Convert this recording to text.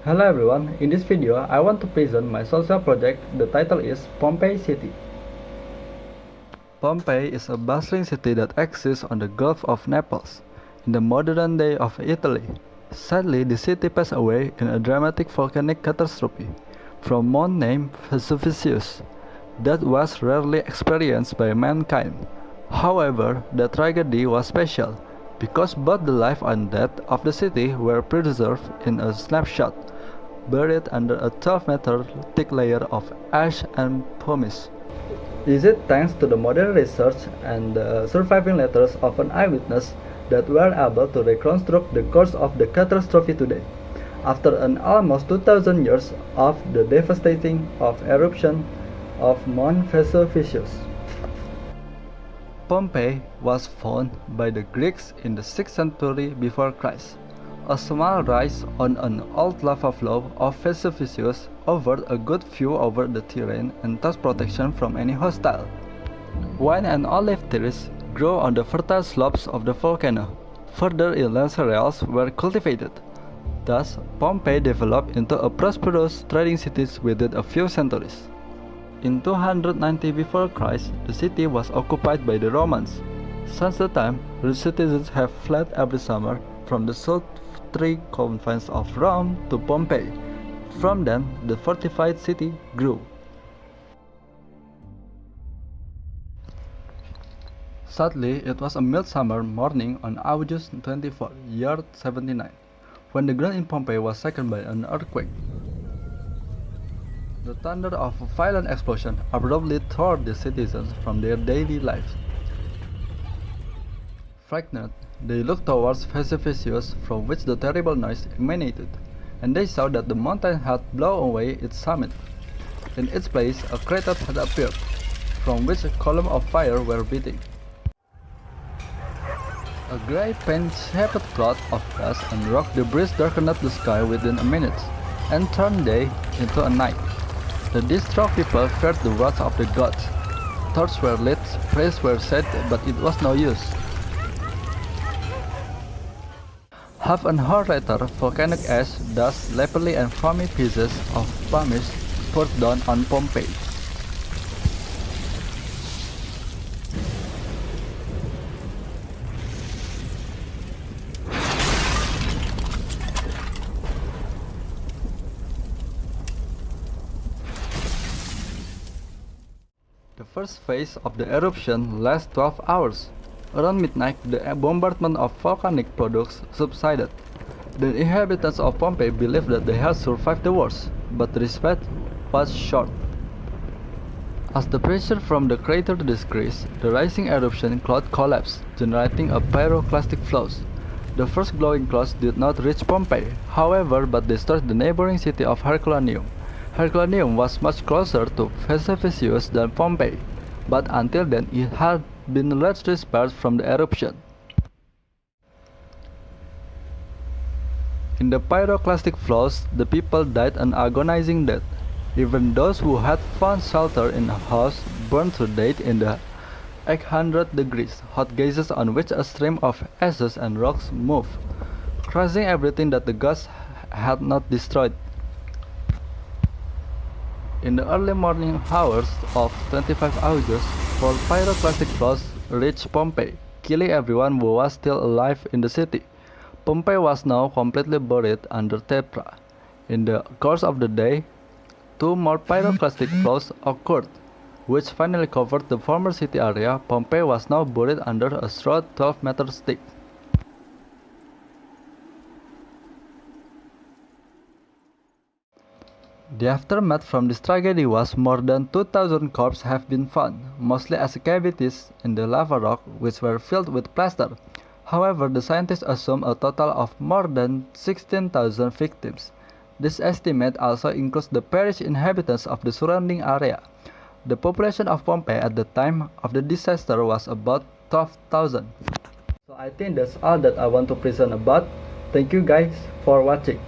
Hello everyone, in this video I want to present my social project. The title is Pompeii City. Pompeii is a bustling city that exists on the Gulf of Naples, in the modern day of Italy. Sadly, the city passed away in a dramatic volcanic catastrophe from Mount named Vesuvius that was rarely experienced by mankind. However, the tragedy was special because both the life and death of the city were preserved in a snapshot, buried under a 12-meter thick layer of ash and pumice. Is it thanks to the modern research and the surviving letters of an eyewitness that we are able to reconstruct the course of the catastrophe today, after an almost 2,000 years of the devastating eruption of Mount Vesuvius? Pompeii was found by the Greeks in the 6th century before Christ. A small rise on an old lava flow of Vesuvius offered a good view over the terrain and thus protection from any hostile. Wine and olive trees grew on the fertile slopes of the volcano. Further inland cereals were cultivated. Thus, Pompeii developed into a prosperous trading city within a few centuries. In 290 before Christ, the city was occupied by the Romans. Since that time, the citizens have fled every summer from the sultry confines of Rome to Pompeii. From then, the fortified city grew. Sadly, it was a midsummer morning on August 24, year 79, when the ground in Pompeii was shaken by an earthquake. The thunder of a violent explosion abruptly tore the citizens from their daily lives. Frightened, they looked towards Vesuvius, from which the terrible noise emanated, and they saw that the mountain had blown away its summit. In its place, a crater had appeared, from which a column of fire were beating. A grey paint-shaped cloud of dust and rock debris darkened the sky within a minute, and turned day into a night. The distraught people feared the wrath of the gods. Torches were lit, prayers were said, but it was no use. Half an hour later, volcanic ash, dust, lapilli and foamy pieces of pumice poured down on Pompeii. The first phase of the eruption lasted 12 hours. Around midnight, the bombardment of volcanic products subsided. The inhabitants of Pompeii believed that they had survived the worst, but the respite was short. As the pressure from the crater decreased, the rising eruption cloud collapsed, generating a pyroclastic flows. The first glowing clouds did not reach Pompeii, however, but destroyed the neighboring city of Herculaneum. Herculaneum was much closer to Vesuvius than Pompeii, but until then it had been largely spared from the eruption. In the pyroclastic flows, the people died an agonizing death. Even those who had found shelter in a house burned to death in the 800 degrees hot gases on which a stream of ashes and rocks moved, crushing everything that the gods had not destroyed. In the early morning hours of 25 August, 4 pyroclastic flows reached Pompeii, killing everyone who was still alive in the city. Pompeii was now completely buried under tephra. In the course of the day, 2 more pyroclastic flows occurred, which finally covered the former city area. Pompeii was now buried under a shroud 12 meters thick. The aftermath from this tragedy was more than 2,000 corpses have been found, mostly as cavities in the lava rock which were filled with plaster. However, the scientists assume a total of more than 16,000 victims. This estimate also includes the perished inhabitants of the surrounding area. The population of Pompeii at the time of the disaster was about 12,000. So I think that's all that I want to present about. Thank you guys for watching.